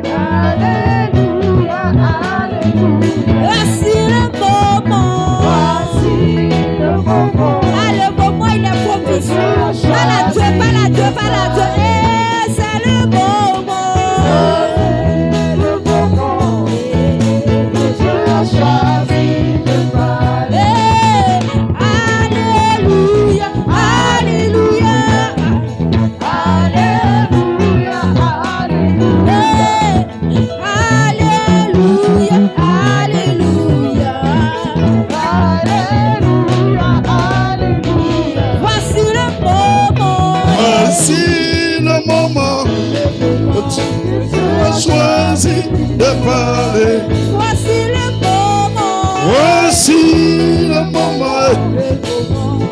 Alléluia, Alléluia. Voici le moment. Voici le moment. Ah, le moment, il est propice. Parle à Dieu, parle à Dieu, parle à Dieu. Eh, c'est le moment. C'est le moment. Que Dieu a choisi de parler. Eh, Alléluia, Alléluia. Alléluia, Alléluia. Eh, Alléluia, Alléluia. Alléluia, Alléluia. Voici le moment. Voici le moment que tu as choisi de parler. Voici le moment. Voici le moment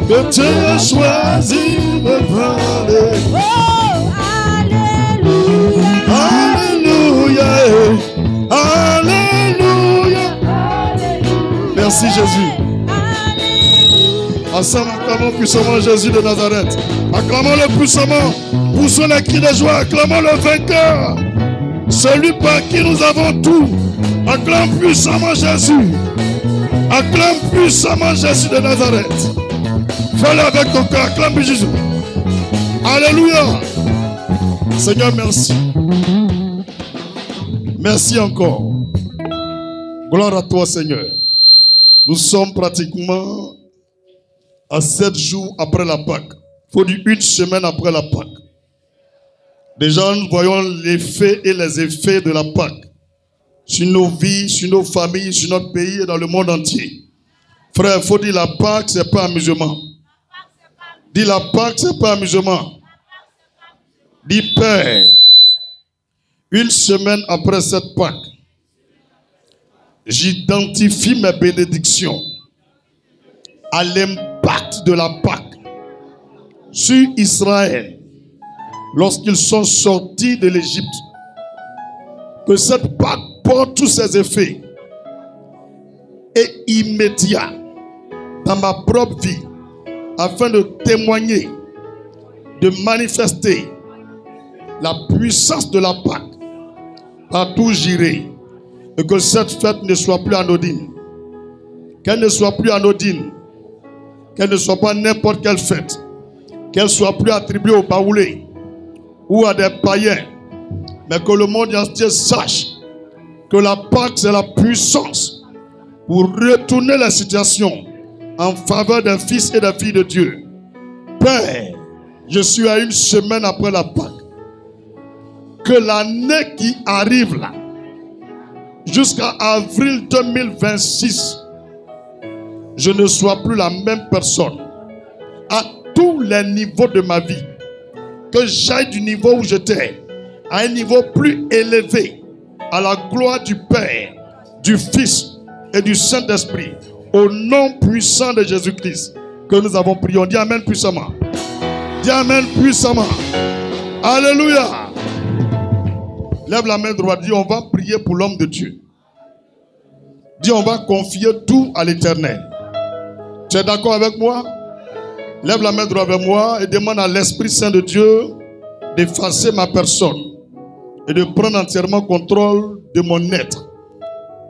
que tu as choisi de parler. Oh, Alléluia. Alléluia, Alléluia. Merci Jésus. Ensemble, acclamons puissamment Jésus de Nazareth. Acclamons-le puissamment. Poussons les cris de joie. Acclamons le vainqueur. Celui par qui nous avons tout. Acclame puissamment Jésus. Acclame puissamment Jésus de Nazareth. Fais-le avec ton cœur. Acclame Jésus. Alléluia. Seigneur, merci. Merci encore. Gloire à toi, Seigneur. Nous sommes pratiquement à 7 jours après la Pâque. Il faut dire une semaine après la Pâque. Déjà, nous voyons l'effet et les effets de la Pâque sur nos vies, sur nos familles, sur notre pays et dans le monde entier. Frère, il faut dire la Pâque, ce n'est pas amusement. Dis la Pâque, ce n'est pas amusement. Dis Père, une semaine après cette Pâque, j'identifie mes bénédictions à l'impact de la Pâque sur Israël lorsqu'ils sont sortis de l'Égypte. Que cette Pâque porte tous ses effets et immédiats dans ma propre vie afin de témoigner, de manifester la puissance de la Pâque partout où j'irai. Et que cette fête ne soit plus anodine. Qu'elle ne soit plus anodine. Qu'elle ne soit pas n'importe quelle fête. Qu'elle soit plus attribuée aux baoulés ou à des païens. Mais que le monde entier sache que la Pâque, c'est la puissance pour retourner la situation en faveur des fils et des filles de Dieu. Père, je suis à une semaine après la Pâque. Que l'année qui arrive là, jusqu'à avril 2026, je ne sois plus la même personne à tous les niveaux de ma vie. Que j'aille du niveau où j'étais à un niveau plus élevé, à la gloire du Père, du Fils et du Saint-Esprit, au nom puissant de Jésus-Christ que nous avons prié. On dit Amen puissamment. Dis Amen puissamment. Alléluia. Lève la main droite, dis on va prier pour l'homme de Dieu. Dis on va confier tout à l'Éternel. Tu es d'accord avec moi? Lève la main droite avec moi et demande à l'Esprit Saint de Dieu d'effacer ma personne et de prendre entièrement contrôle de mon être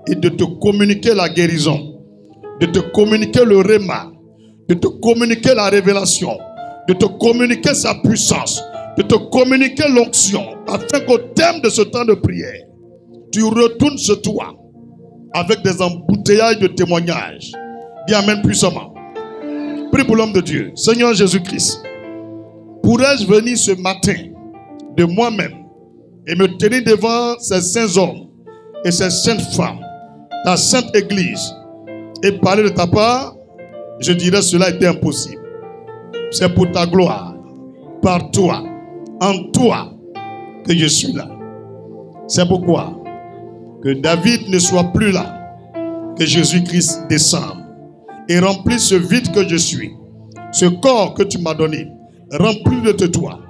et de te communiquer la guérison, de te communiquer le réma, de te communiquer la révélation, de te communiquer sa puissance, de te communiquer l'onction, afin qu'au terme de ce temps de prière, tu retournes sur toi avec des embouteillages de témoignages. Dis Amen puissamment. Prie pour l'homme de Dieu. Seigneur Jésus-Christ, pourrais-je venir ce matin de moi-même et me tenir devant ces saints hommes et ces saintes femmes, ta sainte église, et parler de ta part? Je dirais cela était impossible. C'est pour ta gloire, par toi, en toi, que je suis là. C'est pourquoi que David ne soit plus là, que Jésus-Christ descende et remplisse ce vide que je suis, ce corps que tu m'as donné, remplis-le de toi.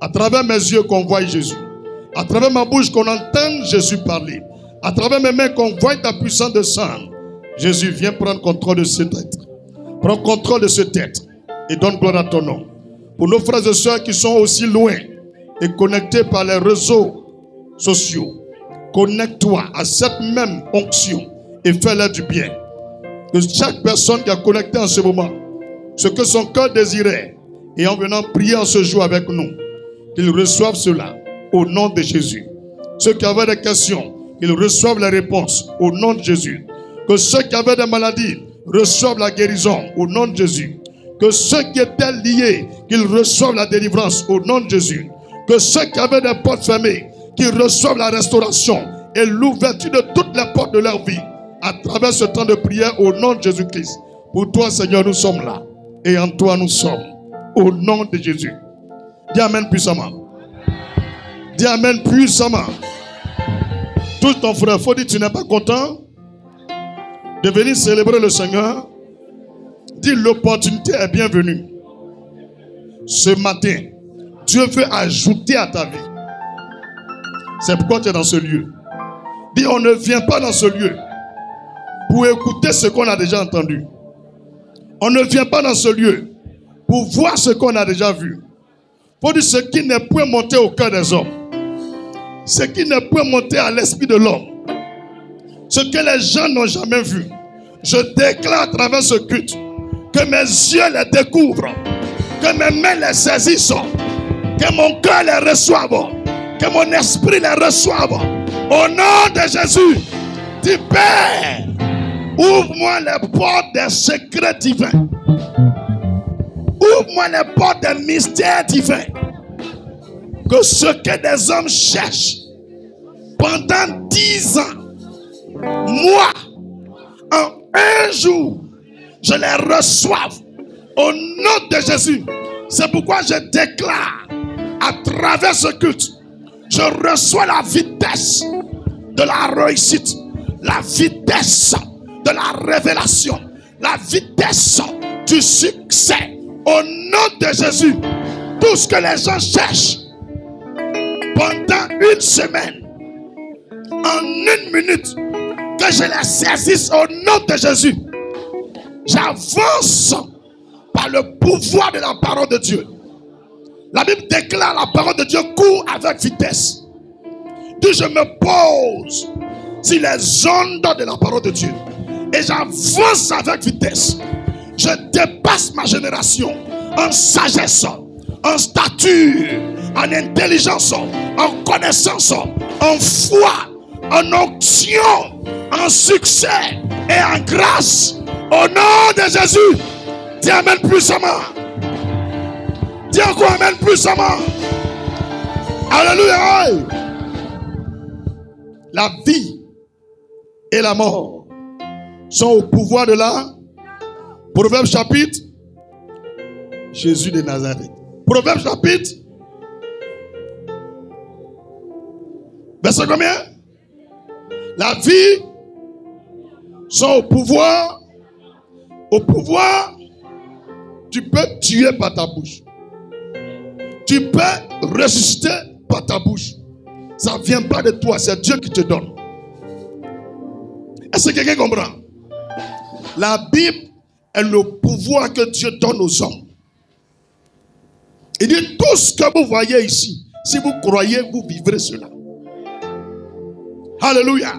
À travers mes yeux qu'on voie Jésus, à travers ma bouche qu'on entende Jésus parler, à travers mes mains qu'on voie ta puissance de sang. Jésus, viens prendre contrôle de cet être. Prends contrôle de cet être et donne gloire à ton nom. Pour nos frères et sœurs qui sont aussi loin et connectés par les réseaux sociaux, connecte-toi à cette même onction et fais-leur du bien. Que chaque personne qui a connecté en ce moment, ce que son cœur désirait, et en venant prier en ce jour avec nous, qu'ils reçoivent cela au nom de Jésus. Ceux qui avaient des questions, qu'ils reçoivent les réponses au nom de Jésus. Que ceux qui avaient des maladies reçoivent la guérison au nom de Jésus. Que ceux qui étaient liés, qu'ils reçoivent la délivrance au nom de Jésus. Que ceux qui avaient des portes fermées, qu'ils reçoivent la restauration et l'ouverture de toutes les portes de leur vie à travers ce temps de prière au nom de Jésus-Christ. Pour toi, Seigneur, nous sommes là et en toi nous sommes. Au nom de Jésus. Dis Amen puissamment. Dis Amen puissamment. Touche ton frère. Faut dire tu n'es pas content de venir célébrer le Seigneur. Dis l'opportunité est bienvenue. Ce matin, Dieu veut ajouter à ta vie. C'est pourquoi tu es dans ce lieu. Dis on ne vient pas dans ce lieu pour écouter ce qu'on a déjà entendu. On ne vient pas dans ce lieu pour voir ce qu'on a déjà vu. Faut dire ce qui ne peut monter au cœur des hommes. Ce qui ne peut monter à l'esprit de l'homme. Ce que les gens n'ont jamais vu. Je déclare à travers ce culte que mes yeux les découvrent, que mes mains les saisissent, que mon cœur les reçoive, que mon esprit les reçoive. Au nom de Jésus, dis Père, ouvre-moi les portes des secrets divins. Ouvre-moi les portes des mystères divins. Que ce que des hommes cherchent pendant 10 ans, moi, en un jour, je les reçoive au nom de Jésus. C'est pourquoi je déclare à travers ce culte, je reçois la vitesse de la réussite, la vitesse de la révélation, la vitesse du succès. Au nom de Jésus, tout ce que les gens cherchent pendant une semaine, en 1 minute, que je les saisisse au nom de Jésus. J'avance par le pouvoir de la parole de Dieu. La Bible déclare la parole de Dieu court avec vitesse. Puis je me pose sur les ondes de la parole de Dieu et j'avance avec vitesse. Je dépasse ma génération en sagesse, en stature, en intelligence, en connaissance, en foi, en onction, en succès et en grâce. Au nom de Jésus, dis Amen puissamment. Dis encore Amen puissamment. Alléluia. La vie et la mort sont au pouvoir de la Proverbe chapitre Jésus de Nazareth. Proverbe chapitre verset combien? La vie sont au pouvoir. Au pouvoir, tu peux tuer par ta bouche. Tu peux ressusciter par ta bouche. Ça ne vient pas de toi, c'est Dieu qui te donne. Est-ce que quelqu'un comprend? La Bible est le pouvoir que Dieu donne aux hommes. Il dit tout ce que vous voyez ici, si vous croyez, vous vivrez cela. Alléluia.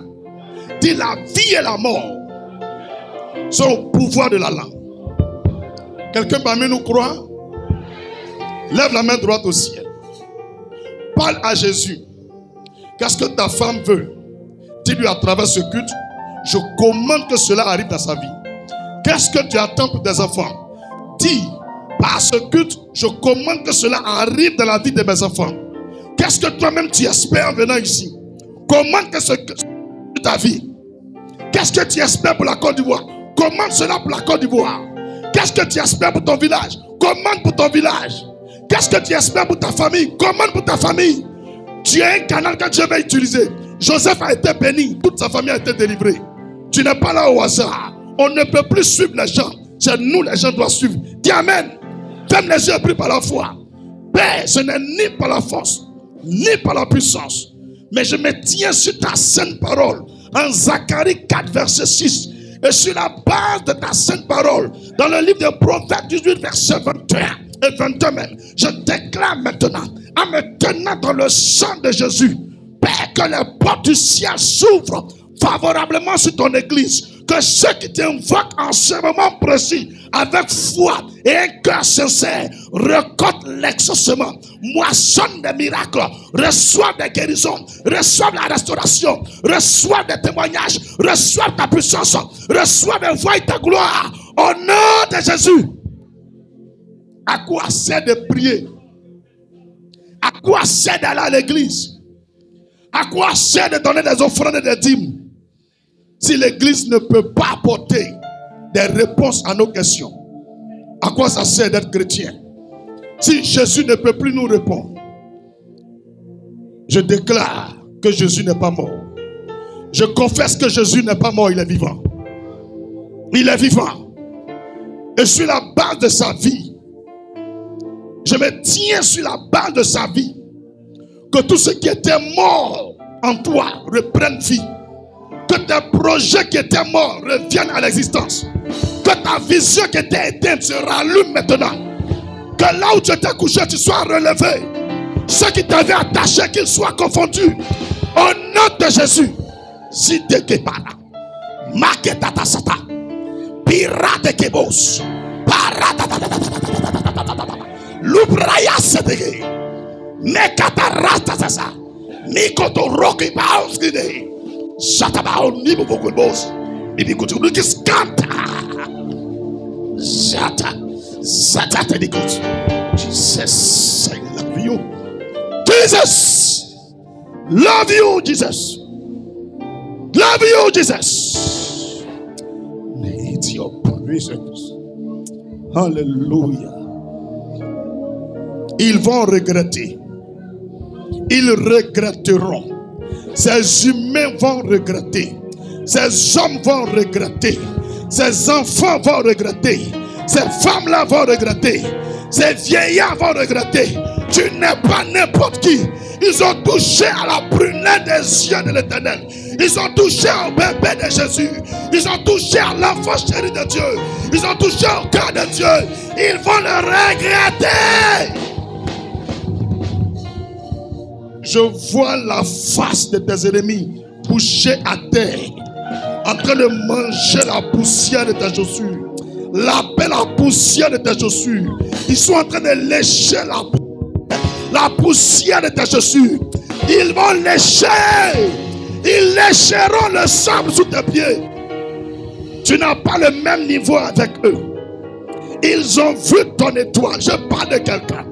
Dit la vie et la mort sont au pouvoir de la langue. Quelqu'un parmi nous croit? Lève la main droite au ciel. Parle à Jésus. Qu'est-ce que ta femme veut? Dis-lui à travers ce culte, je commande que cela arrive dans sa vie. Qu'est-ce que tu attends pour tes enfants? Dis, par ce culte, je commande que cela arrive dans la vie de mes enfants. Qu'est-ce que toi-même tu espères en venant ici? Commande que ce ta vie. Qu'est-ce que tu espères pour la Côte d'Ivoire? Commande cela pour la Côte d'Ivoire. Qu'est-ce que tu espères pour ton village? Commande pour ton village. Qu'est-ce que tu espères pour ta famille? Commande pour ta famille. Tu es un canal que Dieu va utiliser. Joseph a été béni, toute sa famille a été délivrée. Tu n'es pas là au hasard. On ne peut plus suivre les gens. C'est nous les gens doivent suivre. Dis Amen. Ferme les yeux et prie par la foi. Père, ce n'est ni par la force, ni par la puissance, mais je me tiens sur ta sainte parole. En Zacharie 4, verset 6. Et sur la base de ta sainte parole, dans le livre de Proverbes 18, verset 21 et 22 même, je déclare maintenant, en me tenant dans le sang de Jésus, Père, que les portes du ciel s'ouvrent favorablement sur ton église. Que ceux qui t'invoquent en ce moment précis, avec foi et un cœur sincère, récoltent l'exaucement, moissonnent des miracles, reçoivent des guérisons, reçoivent la restauration, reçoivent des témoignages, reçoivent ta puissance, reçoivent et voient ta gloire. Au nom de Jésus. À quoi sert de prier? À quoi sert d'aller à l'église? À quoi sert de donner des offrandes et des dîmes si l'église ne peut pas apporter des réponses à nos questions? À quoi ça sert d'être chrétien si Jésus ne peut plus nous répondre? Je déclare que Jésus n'est pas mort. Je confesse que Jésus n'est pas mort, il est vivant. Il est vivant. Et sur la base de sa vie, je me tiens sur la base de sa vie, que tout ce qui était mort en toi reprenne vie. Que tes projets qui étaient morts reviennent à l'existence. Que ta vision qui était éteinte se rallume maintenant. Que là où tu étais couché, tu sois relevé. Ceux qui t'avaient attaché, qu'ils soient confondus. Au nom de Jésus. Si te kepara, maketata sata, pirate kebos, parata, lubraya setege, mekatarata sasa, mikoto roki baus gide. Shatabao nibo bokubos, ibikutu lukiskanta. Zata tedikut. Jesus, I love you. Jesus, love you, Jesus. Love you, Jesus. Need your presence. Hallelujah. Ils vont regretter. Ils regretteront. Ces humains vont regretter. Ces hommes vont regretter. Ces enfants vont regretter. Ces femmes-là vont regretter. Ces vieillards vont regretter. Tu n'es pas n'importe qui. Ils ont touché à la brunette des yeux de l'Éternel. Ils ont touché au bébé de Jésus. Ils ont touché à l'enfant chéri de Dieu. Ils ont touché au cœur de Dieu. Ils vont le regretter. Je vois la face de tes ennemis couchée à terre, en train de manger la poussière de tes chaussures. La poussière de tes chaussures. Ils sont en train de lécher la poussière de tes chaussures. Ils vont lécher. Ils lécheront le sable sous tes pieds. Tu n'as pas le même niveau avec eux. Ils ont vu ton étoile. Je parle de quelqu'un.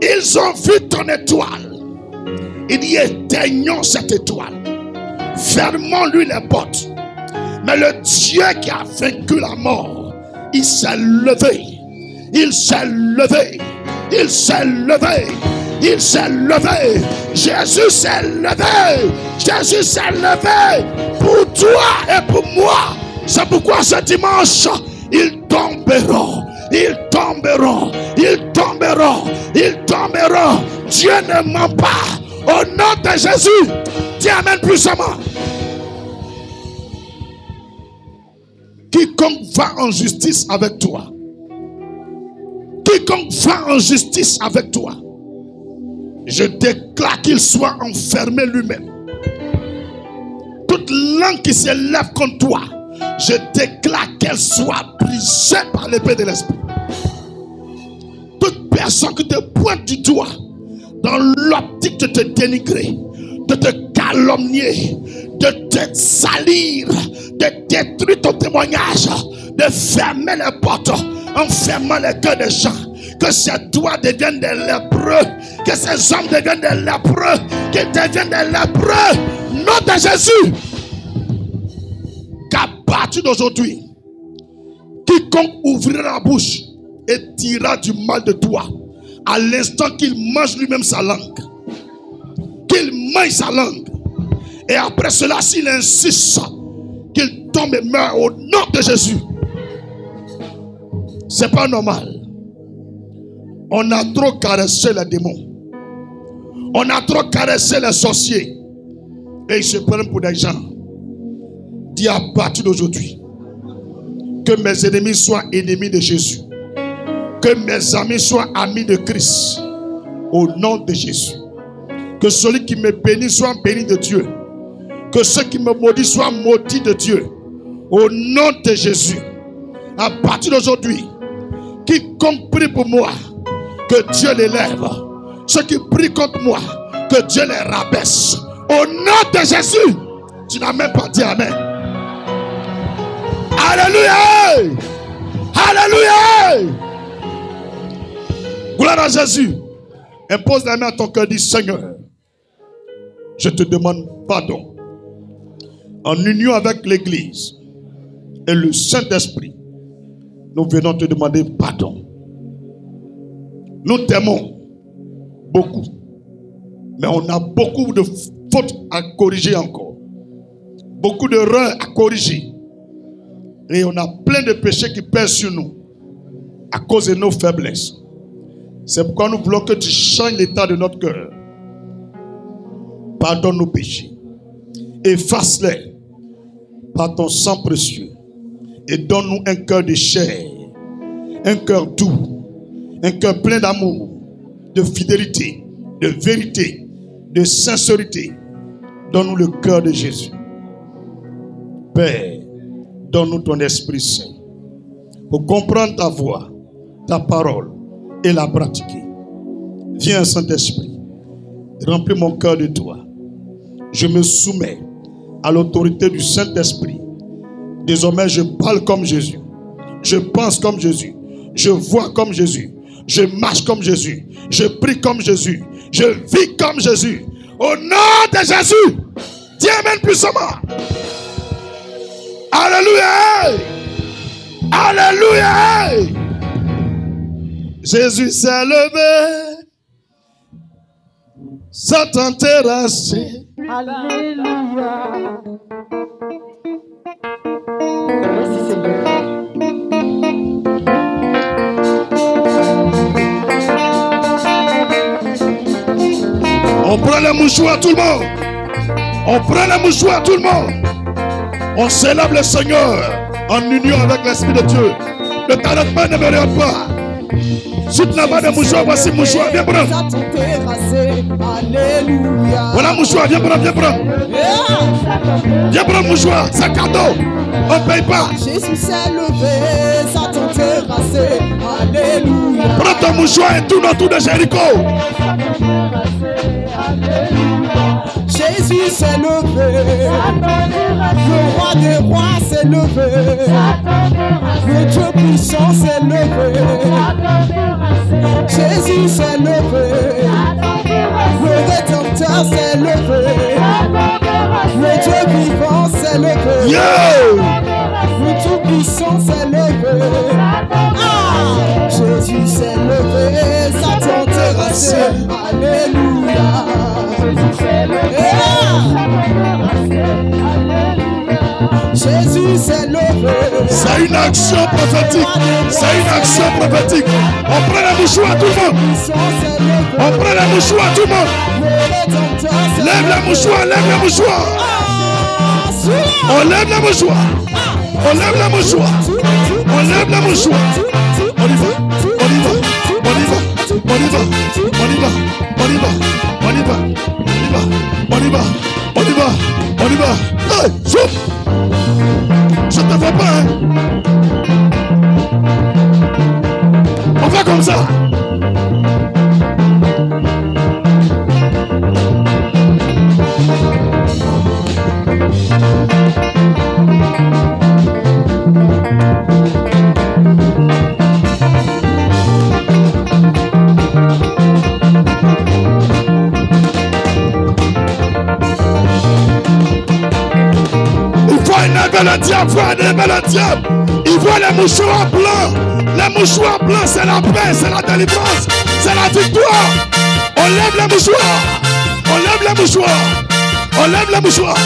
Ils ont vu ton étoile. Il dit éteignons cette étoile. Fermons-lui les portes. Mais le Dieu qui a vaincu la mort, il s'est levé. Il s'est levé. Il s'est levé. Il s'est levé. Jésus s'est levé. Jésus s'est levé pour toi et pour moi. C'est pourquoi ce dimanche, ils tomberont. Ils tomberont. Ils tomberont. Ils tomberont. Dieu ne ment pas. Au nom de Jésus, dis amen puissamment. Quiconque va en justice avec toi, quiconque va en justice avec toi, je déclare qu'il soit enfermé lui-même. Toute langue qui s'élève contre toi, je déclare qu'elle soit brisée par l'épée de l'esprit. Toute personne qui te pointe du doigt dans l'optique de te dénigrer, de te calomnier, de te salir, de détruire ton témoignage, de fermer les portes, en fermant les cœurs des gens, que ces doigts deviennent des lépreux, que ces hommes deviennent des lépreux, qu'ils deviennent des lépreux, nom de Jésus. Qu'à partir d'aujourd'hui, quiconque ouvrira la bouche et dira du mal de toi, à l'instant qu'il mange lui-même sa langue, qu'il mange sa langue, et après cela, s'il insiste, qu'il tombe et meurt au nom de Jésus. C'est pas normal. On a trop caressé les démons. On a trop caressé les sorciers. Et ils se prennent pour des gens. Dis à partir d'aujourd'hui, que mes ennemis soient ennemis de Jésus. Que mes amis soient amis de Christ. Au nom de Jésus. Que celui qui me bénit soit béni de Dieu. Que ceux qui me maudissent soient maudits de Dieu. Au nom de Jésus. À partir d'aujourd'hui, quiconque prie pour moi, que Dieu l'élève. Ceux qui prient contre moi, que Dieu les rabaisse. Au nom de Jésus. Tu n'as même pas dit Amen. Alléluia. Alléluia. Gloire à Jésus. Impose la main à ton cœur. Dis Seigneur, je te demande pardon. En union avec l'Église et le Saint-Esprit, nous venons te demander pardon. Nous t'aimons beaucoup, mais on a beaucoup de fautes à corriger encore. Beaucoup d'erreurs à corriger. Et on a plein de péchés qui pèsent sur nous à cause de nos faiblesses. C'est pourquoi nous voulons que tu changes l'état de notre cœur. Pardonne nos péchés. Efface-les par ton sang précieux. Et donne-nous un cœur de chair. Un cœur doux. Un cœur plein d'amour, de fidélité, de vérité, de sincérité. Donne-nous le cœur de Jésus. Père, donne-nous ton Esprit Saint pour comprendre ta voix, ta parole et la pratiquer. Viens, Saint-Esprit, remplis mon cœur de toi. Je me soumets à l'autorité du Saint-Esprit. Désormais, je parle comme Jésus. Je pense comme Jésus. Je vois comme Jésus. Je marche comme Jésus. Je prie comme Jésus. Je vis comme Jésus. Au nom de Jésus, dis Amen puissamment. Alléluia. Alléluia. Jésus s'est levé. Satan terrassé. Alléluia. Merci Seigneur. On prend les mouchoirs tout le monde. On prend les mouchoirs tout le monde. On célèbre le Seigneur en union avec l'Esprit de Dieu. Ne t'arrête pas, ne me regarde pas. Si tu n'as pas de mouchoir, voici mouchoir. Viens prendre. Alléluia. Voilà mouchoir, viens prendre, viens prendre. Viens prendre mouchoir, c'est cadeau. On ne paye pas. Jésus s'est levé, Satan terrassé. Alléluia. Prends ton mouchoir et tourne autour de Jéricho. Jésus s'est levé, le roi des rois s'est levé, le Dieu puissant s'est levé, Jésus s'est levé, le Rédempteur s'est levé, le Dieu vivant s'est levé, le Tout puissant s'est levé, Jésus s'est levé, Satan terrassé, alléluia. Jésus s'est levé. C'est une action prophétique. C'est une action prophétique. On prend la mouchoir à tout le monde. On prend la mouchoir à tout le monde. Lève la mouchoir, lève la mouchoir. On lève la mouchoir. On lève la mouchoir. On lève la mouchoir. On y va. On y va. On y va. On y va. On y va. On y va. On y va. On y va. On y va. On y va. Hey, souffle. Je ne te vois pas, hein? On fait comme ça. Le diable, le diable. Il voit les mouchoirs blancs. Les mouchoirs blancs, c'est la paix, c'est la délivrance, c'est la victoire. On lève les mouchoirs. On lève les mouchoirs. On lève les mouchoirs.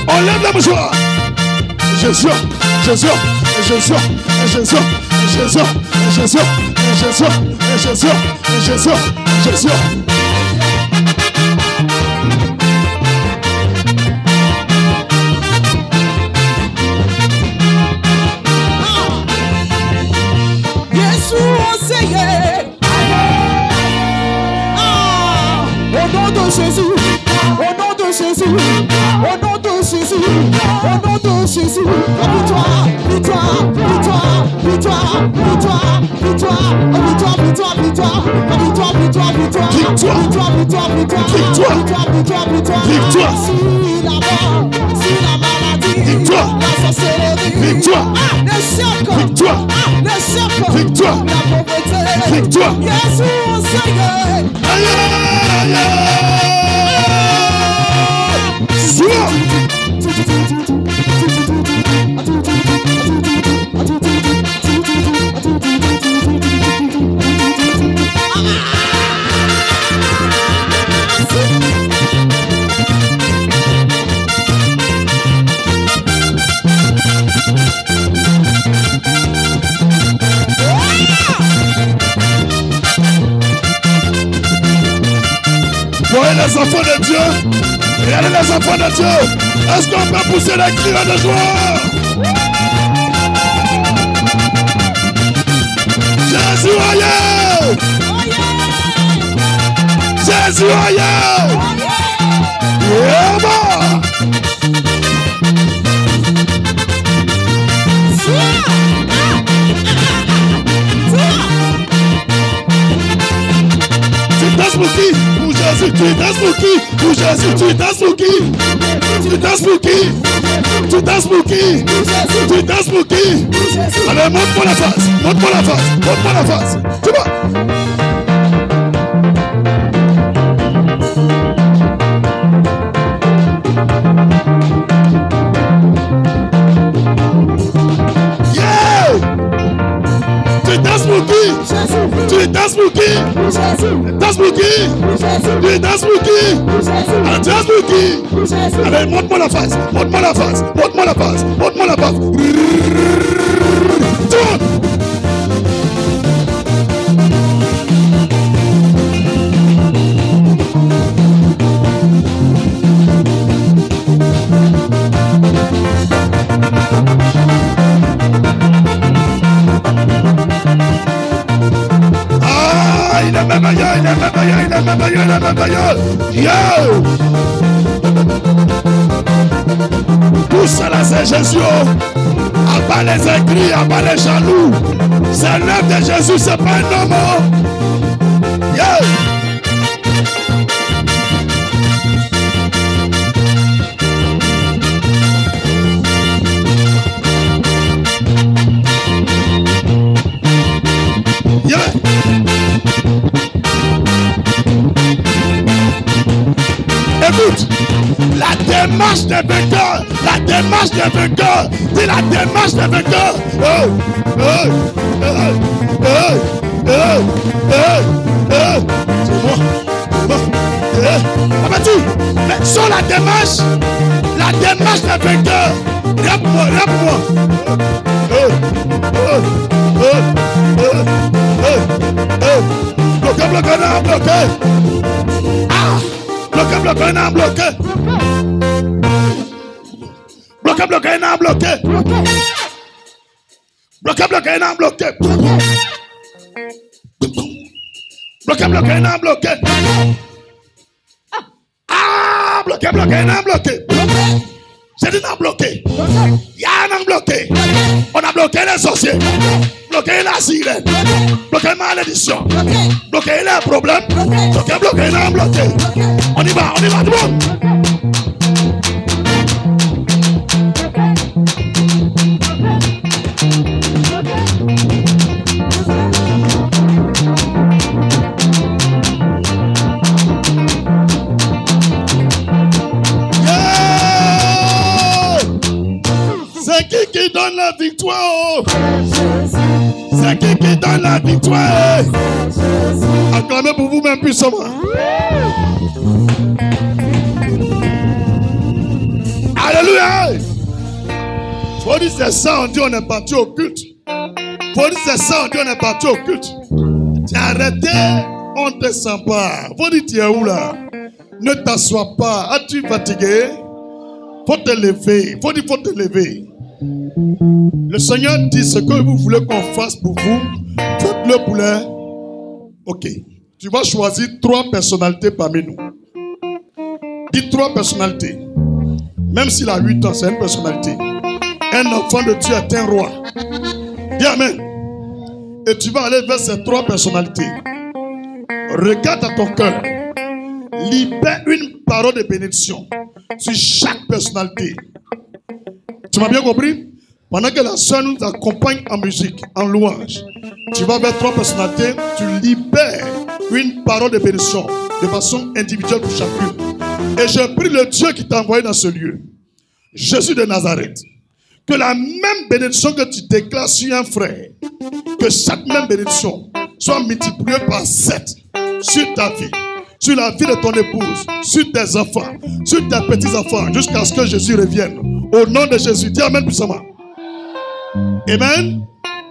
On lève les mouchoirs. Jésus, Jésus, Jésus, Jésus, Jésus, Jésus, Jésus, Jésus, Jésus, Jésus. Jésus, Au nom de Jésus. Victoire, victoire, victoire, victoire, victoire, victoire, victoire, victoire, victoire, victoire, victoire, victoire, victoire, victoire, victoire, victoire, victoire, victoire. Si la mort, si la maladie, victoire, la sorcellerie, victoire, le choc, victoire, le choc, victoire, la pauvreté, victoire. Jésus, Seigneur. Aïe, aïe, aïe. Sois. Voyez les enfants de Dieu. Regardez les enfants de Dieu. Est-ce qu'on peut pousser les cris de joie? Jésus aïe! Jésus aïe! Tu danses pour qui? Pour Jésus. Tu danses pour qui? Pour Jésus. Tu danses pour qui? Tu danses pour qui? Tu danses pour qui? Tu danses pour qui? Allez, montre-moi la face. Montre-moi la face. Montre-moi la face. Tu vois? Tu danses pour qui? Tu danses pour qui? Danses pour qui? Tu danses pour qui? Tu danses pour qui? Allez, montre-moi la face. Montre-moi la face. Montre-moi la face. Montre-moi la face. Tourne. Il est même ailleurs, il est même ailleurs, il est même ailleurs, il est même ailleurs. Yo! Pousse à la Saint Jésus. Abat les aigris, abat les jaloux. C'est l'œuvre de Jésus, c'est pas un homme. Yo! Écoute, la démarche des vainqueurs, la démarche des vainqueurs, c'est la démarche des vainqueurs. Mais sur la démarche des vainqueurs, réponds-moi, réponds-moi. Bloqué, bloqué, non, bloqué. Ah! Bloqué, bloqué, non, bloqué. Bloqué, bloqué, non, bloqué. Bloqué, bloqué, non, bloqué. Bloqué, bloqué, non, bloqué. Ah! Bloqué, bloqué, non, bloqué. J'ai dit non bloqué. Il y a un bloqué. On a bloqué les sorciers. Bloqué la sirène. Bloqué la malédiction. Bloqué les problèmes. Bloqué, bloqué, non bloqué. On y va, tout le monde. C'est qui donne la victoire? C'est qui donne la victoire? Acclamez pour vous-même puissamment. Alléluia! Faut dire c'est ça, on dit on est parti au culte. Faut dire c'est ça, on dit on est parti au culte. Tu as arrêté, on te sent pas. Faut dire tu es où là? Ne t'assois pas. As-tu fatigué? Faut te lever. Faut dire faut te lever. Le Seigneur dit ce que vous voulez qu'on fasse pour vous, faites-le pour les. Ok. Tu vas choisir 3 personnalités parmi nous. Dis 3 personnalités. Même s'il a 8 ans, c'est une personnalité. Un enfant de Dieu est un roi. Dis Amen. Et tu vas aller vers ces 3 personnalités. Regarde à ton cœur. Libère une parole de bénédiction sur chaque personnalité. Tu m'as bien compris? Pendant que la soeur nous accompagne en musique, en louange, tu vas vers 3 personnalités, tu libères une parole de bénédiction de façon individuelle pour chacune. Et je prie le Dieu qui t'a envoyé dans ce lieu, Jésus de Nazareth, que la même bénédiction que tu déclares sur un frère, que cette même bénédiction soit multipliée par 7 sur ta vie, sur la vie de ton épouse, sur tes enfants, sur tes petits-enfants, jusqu'à ce que Jésus revienne. Au nom de Jésus, dis Amen puissamment. Amen.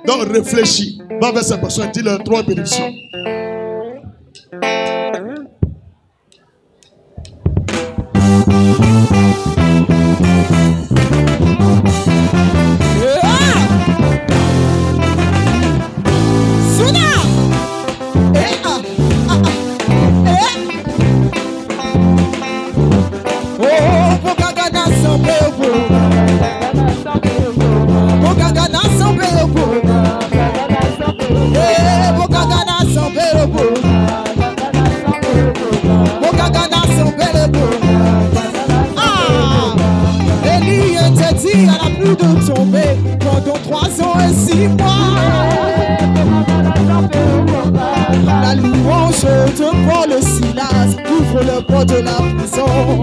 Donc réfléchis. Va vers cette personne et dis-leur 3 bénédictions. De tomber pendant 3 ans et 6 mois. La louange de Paul et Silas ouvre le port de la prison.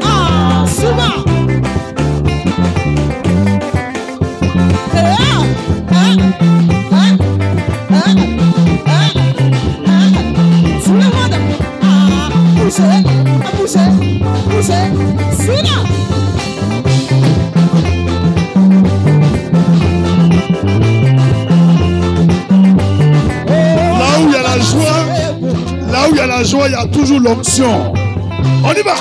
Ah, souvent. Tout le monde. Ah, bougez, souvent. Là où il y a la joie, il y a toujours l'onction. On y va.